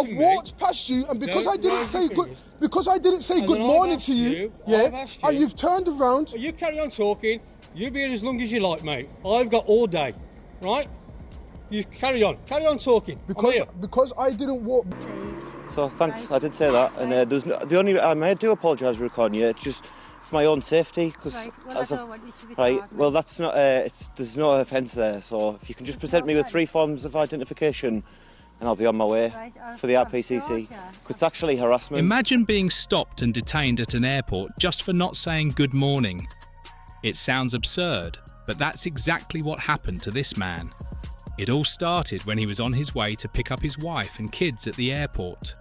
to me. I've walked past you, and because I didn't say good morning to you, yeah, and you've turned around. Well, you carry on talking. You be here as long as you like, mate. I've got all day, right? You carry on talking. Because I didn't walk. So thanks, I did say that, and I do apologise for recording you. It's just for my own safety, because well, that's not there's no offence there. So if you can just present me with 3 forms of identification, and I'll be on my way for the RPCC. Because it's actually harassment. Imagine being stopped and detained at an airport just for not saying good morning. It sounds absurd, but that's exactly what happened to this man. It all started when he was on his way to pick up his wife and kids at the airport.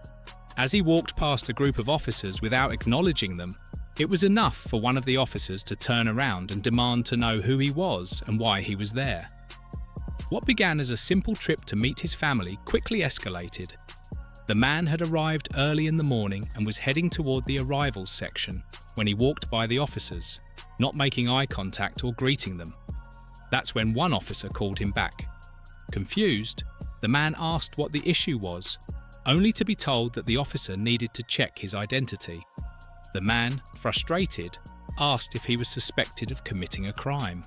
As he walked past a group of officers without acknowledging them, it was enough for one of the officers to turn around and demand to know who he was and why he was there. What began as a simple trip to meet his family quickly escalated. The man had arrived early in the morning and was heading toward the arrivals section when he walked by the officers, not making eye contact or greeting them. That's when one officer called him back. Confused, the man asked what the issue was, only to be told that the officer needed to check his identity. The man, frustrated, asked if he was suspected of committing a crime.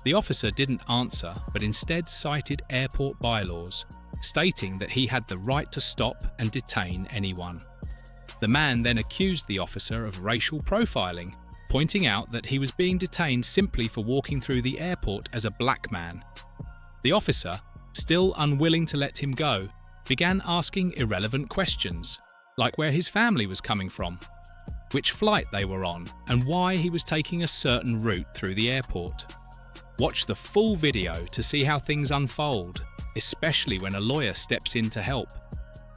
The officer didn't answer, but instead cited airport bylaws, stating that he had the right to stop and detain anyone. The man then accused the officer of racial profiling, pointing out that he was being detained simply for walking through the airport as a black man. The officer, still unwilling to let him go, began asking irrelevant questions, like where his family was coming from, which flight they were on, and why he was taking a certain route through the airport. Watch the full video to see how things unfold, especially when a lawyer steps in to help.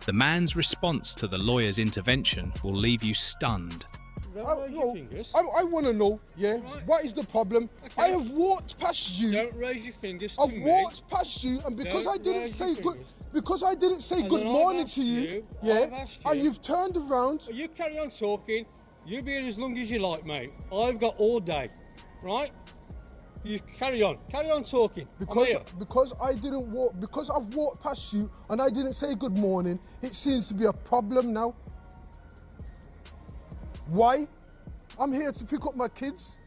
The man's response to the lawyer's intervention will leave you stunned. I want to know, what is the problem? Okay. I have walked past you. Don't raise your fingers to me. I've walked past you, and because I didn't say good morning to you, and you've turned around. Well, you carry on talking. You be here as long as you like, mate. I've got all day, right? You carry on talking. Because I've walked past you and I didn't say good morning, it seems to be a problem now. Why? I'm here to pick up my kids.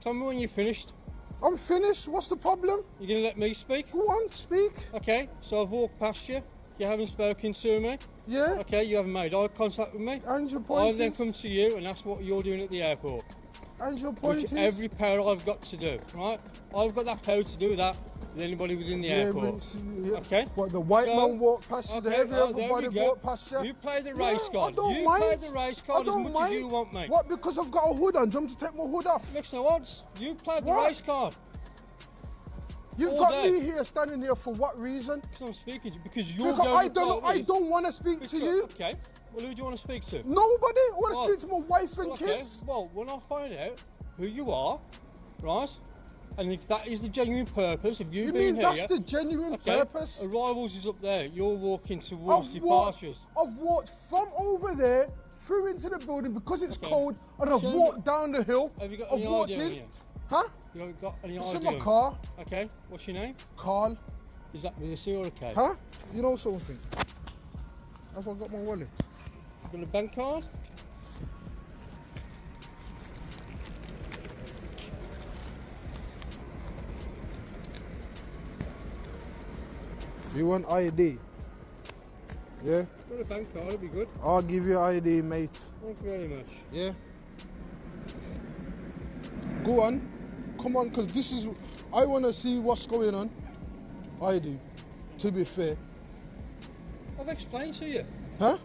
Tell me when you're finished. I'm finished. What's the problem? You're going to let me speak? Go on, speak. Okay, so I've walked past you. You haven't spoken to me. Yeah. Okay, you haven't made eye contact with me. And your point I've then come to you and asked what you're doing at the airport. And your point Which is? every power I've got to do, right? I've got that power to do that with anybody within the airport. Okay? But the white man walked past you, everybody walked past you. You play the race card. I don't mind. Play the race card as much as you want, mate. What, because I've got a hood on? Do you want me to take my hood off? Makes no odds. You played the race card. You've got me here, standing here for what reason? Because I'm speaking to you, because you're I don't want to speak to you. Okay. Well, who do you want to speak to? Nobody. I want to speak to my wife and kids. Well, when I find out who you are, right, and if that is the genuine purpose of you being here... You mean that's the genuine purpose? Arrivals is up there. You're walking towards departures. I've walked from over there through into the building because it's cold, and I've walked down the hill. Have you got any ID on you? Huh? You haven't got any ID? It's in my car. Okay. What's your name? Carl. Is that with a C or a K? Huh? You know something? I've got my wallet. You got a bank card? You want ID? Yeah? Got a bank card, it'll be good. I'll give you ID, mate. Thank you very much. Yeah? Go on. Come on, because this is... I want to see what's going on. I do, to be fair. I've explained to you. Huh?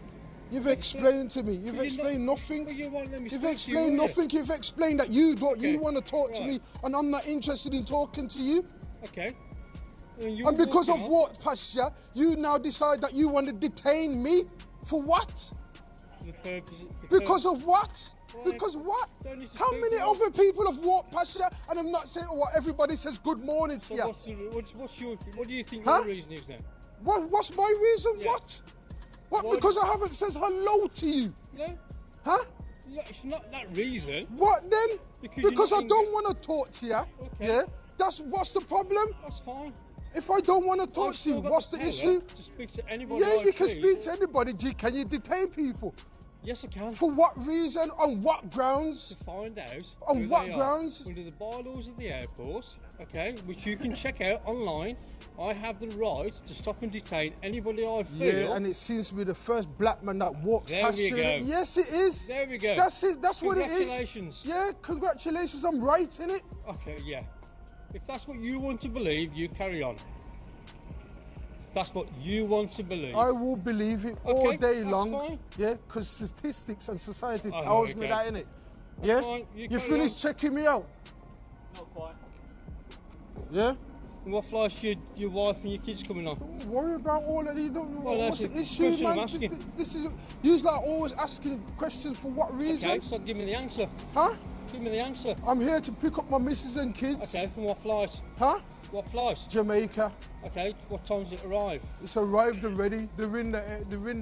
You've explained to me. You've explained nothing. Well, you won't let me You've explained nothing. You've explained that you want to talk to me, and I'm not interested in talking to you. Okay. And because I've walked past you, you now decide that you want to detain me for what? Because of what? Because what? How many other people have walked past you and have not said, "Oh, everybody says good morning to you"? What do you think your reason is then? What's my reason? Yeah. What? Because I haven't said hello to you? No. Huh? No, it's not that reason. What then? Because I don't want to talk to you. Okay. Yeah. What's the problem? That's fine. If I don't want to talk I've to still you, got what's the power issue? To speak to anybody Yeah, I you can choose. speak to anybody. Can you detain people? Yes, I can. For what reason? On what grounds? To find out On who what they are. grounds? Under the bylaws of the airport, okay, which you can check out online, I have the right to stop and detain anybody I feel. Yeah, and it seems to be the first black man that walks There past we you. go. Yes, it is. There we go. That's it. That's what it is. Congratulations. Yeah, congratulations. I'm right in it. Okay, yeah. If that's what you want to believe, you carry on. If that's what you want to believe. I will believe it all Okay, day that's long. fine. Yeah, because statistics and society Oh, tells me okay. that, innit? That's Yeah? fine, you You carry finished on. checking me out? Not quite. Yeah? And what flights your wife and your kids coming on? Don't worry about all of these. Well, What's that's the a issue, question I'm man? asking. This is you like always asking questions for what reason? Okay, so give me the answer. Huh? Give me the answer. I'm here to pick up my missus and kids. Okay, from what flight? Huh? What flight? Jamaica. Okay, what time does it arrive? It's arrived already. They're in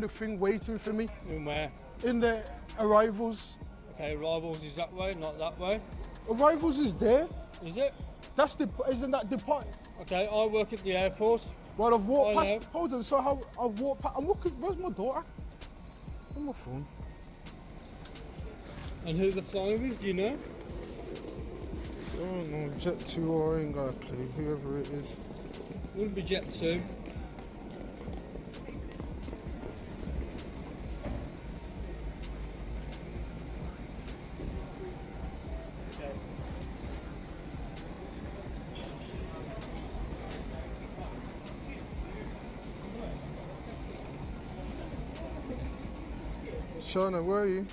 the thing waiting for me. In where? In the arrivals. Okay, arrivals is that way, not that way. Arrivals is there. Is it? That's the isn't that depart? Okay, I work at the airport. Well, I've walked I past. know. Hold on. So how I've walked past. I'm looking. Where's my daughter? On my phone. And who they're flying with, do you know? I don't know. Jet 2 I ain't got a clue. Whoever it is. Wouldn't be Jet 2. Shauna, where are you?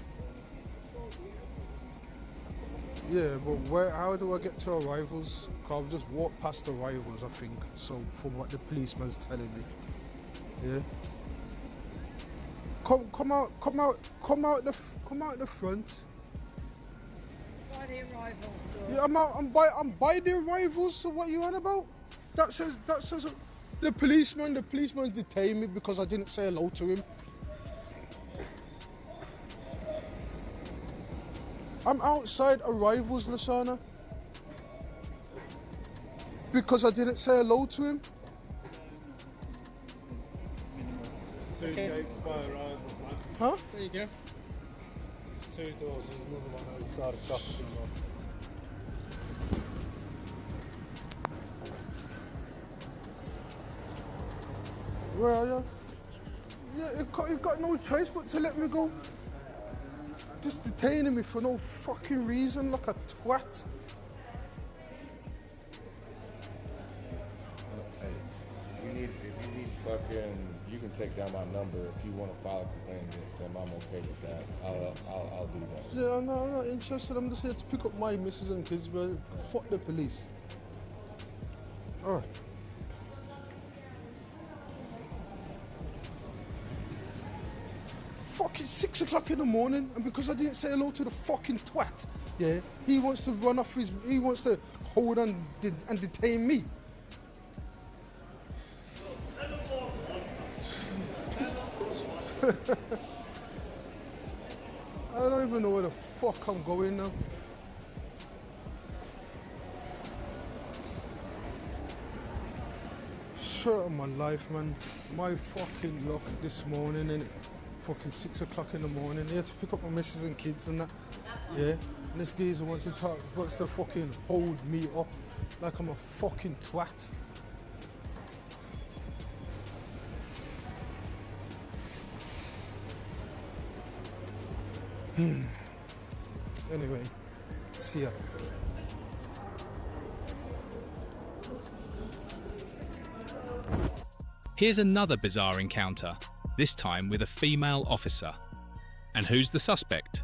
Yeah, but where? How do I get to arrivals? 'Cause I've just walked past arrivals, I think. So from what the policeman's telling me, yeah. Come out the front. By the arrivals door. Yeah, I'm by the arrivals. So what you on about? That says the policeman detained me because I didn't say hello to him. I'm outside arrivals, Lashana. Because I didn't say hello to him. Two gates by arrival, man. Huh? There you go. Two doors, there's another one outside of shopping mall. Where are you? Yeah, you've got no choice but to let me go. Just detaining me for no fucking reason, like a twat. Hey, if you need fucking, you can take down my number if you want to file a complaint against him. I'm okay with that. I'll do that. Yeah, I'm not interested. I'm just here to pick up my missus and kids, bro. Fuck the police. Alright. Fucking 6 o'clock in the morning, and because I didn't say hello to the fucking twat, yeah, he wants to run off he wants to hold on and detain me. I don't even know where the fuck I'm going now. Shirt of my life, man. My fucking luck this morning, innit? Fucking 6 o'clock in the morning. Here to pick up my missus and kids and that. Yeah. And this geezer wants to fucking hold me up like I'm a fucking twat. Anyway, see ya. Here's another bizarre encounter, this time with a female officer. And who's the suspect?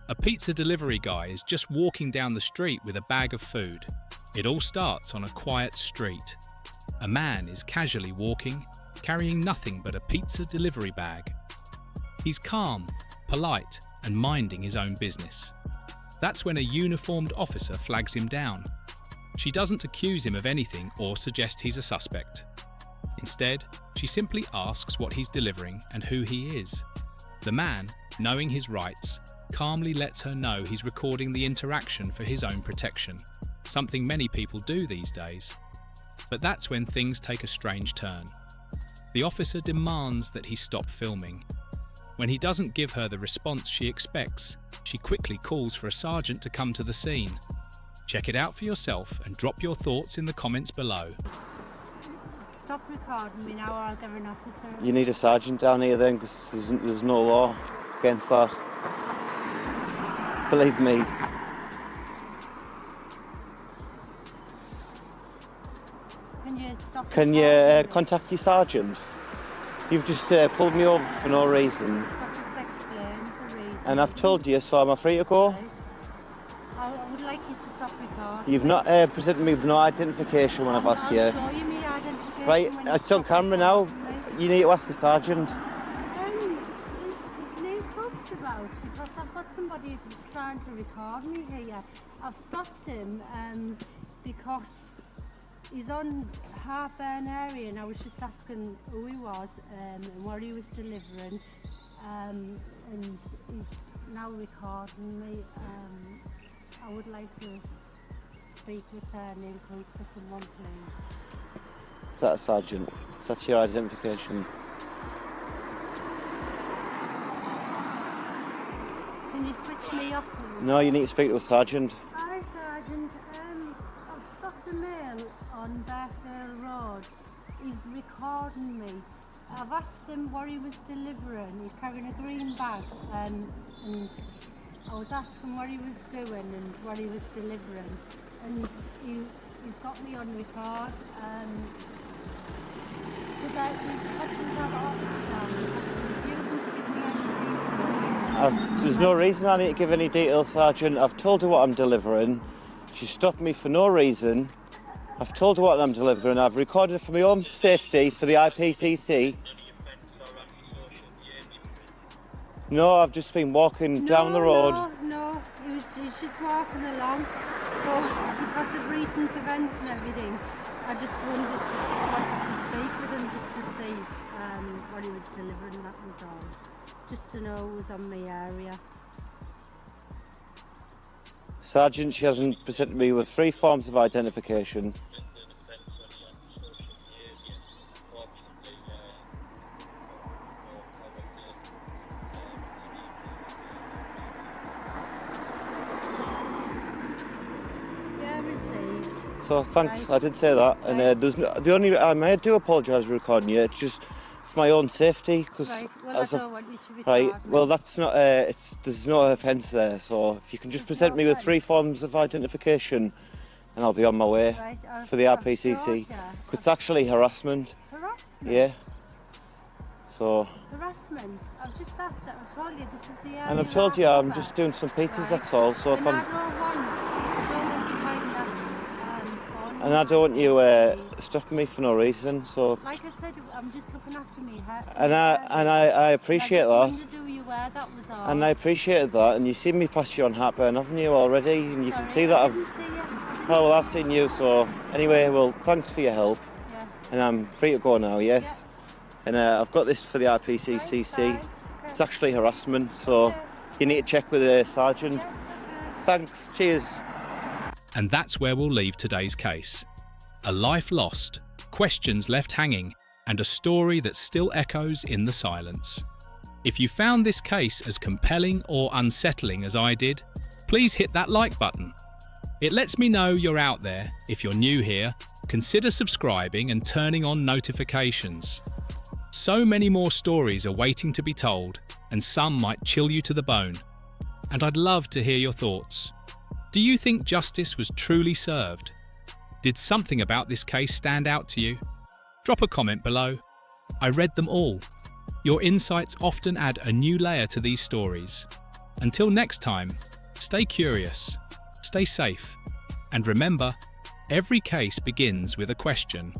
A pizza delivery guy is just walking down the street with a bag of food. It all starts on a quiet street. A man is casually walking, carrying nothing but a pizza delivery bag. He's calm, polite, and minding his own business. That's when a uniformed officer flags him down. She doesn't accuse him of anything or suggest he's a suspect. Instead, she simply asks what he's delivering and who he is. The man, knowing his rights, calmly lets her know he's recording the interaction for his own protection, something many people do these days. But that's when things take a strange turn. The officer demands that he stop filming. When he doesn't give her the response she expects, she quickly calls for a sergeant to come to the scene. Check it out for yourself and drop your thoughts in the comments below. Stop recording me now or I'll get an officer. You need a sergeant down here then, because there's no law against that. Believe me. Can you stop Can you contact your sergeant? You've just pulled me over for no reason. I've just explained the reason. And I've told you, so am I free to go? Right. I would like you to stop recording. You've not presented me with no identification when I've asked you. I'll show you my identification. Right, when you it's on stop camera now. recording me. You need to ask a sergeant. There's no talks about, because I've got somebody trying to record me here. I've stopped him because he's on 𝗙𝗢𝗟𝗡𝗢 and I was just asking who he was and what he was delivering, and he's now recording me. I would like to speak with 𝗙𝗢𝗗𝗘𝗢 for someone, please. Is that a sergeant? Is that your identification? Can you switch me up, please? No, you need to speak to a sergeant. Hi, Sergeant. I've stopped a male on 𝗙𝗢𝗟𝗡𝗢 Road. He's recording me. I've asked him what he was delivering. He's carrying a green bag, and I was asking what he was doing and what he was delivering. And he's got me on record. There's no reason I need to give any details, Sergeant. I've told her what I'm delivering. She stopped me for no reason. I've told her what I'm delivering. I've recorded it for my own safety for the 𝗙𝗢𝗗𝗘𝗢. No, I've just been walking down the road. No, he's just walking along. But because of recent events and everything, I just wanted to speak with him just to see what he was delivering, that was all. Just to know who was on my area. Sergeant, she hasn't presented me with 3 forms of identification. Yeah, received. So thanks, Right. I did say that. And I do apologise for recording you. It's just for my own safety, because Right, well, I don't want you to record right. me. Well, that's not. There's no offence there. So if you can just present me with 3 forms of identification, and I'll be on my way Right, for the I've 𝗙𝗢𝗗𝗘𝗢. showed you. Because it's actually harassment. Harassment? Yeah. So. Harassment? I've just asked it, I've told you this is the area. And I've told you I'm just doing some pizzas. Right. That's all. So if And I'm. I don't want behind that phone. And I don't want you stopping me for no reason. So. Like I said, I'm just looking after me. And I appreciate I that. just wanted to do you where that was all. And I appreciated that, and you seen me pass you on 𝗙𝗢𝗟𝗡𝗢, haven't you, already? And you can see that I've... Oh, well, I've seen you, so... Anyway, well, thanks for your help. Yes. And I'm free to go now, yes? And I've got this for the 𝗙𝗢𝗗𝗘𝗢. It's actually harassment, so you need to check with the sergeant. Thanks, cheers. And that's where we'll leave today's case. A life lost, questions left hanging, and a story that still echoes in the silence. If you found this case as compelling or unsettling as I did, please hit that like button. It lets me know you're out there. If you're new here, consider subscribing and turning on notifications. So many more stories are waiting to be told, and some might chill you to the bone. And I'd love to hear your thoughts. Do you think justice was truly served? Did something about this case stand out to you? Drop a comment below. I read them all. Your insights often add a new layer to these stories. Until next time, stay curious, stay safe, and remember, every case begins with a question.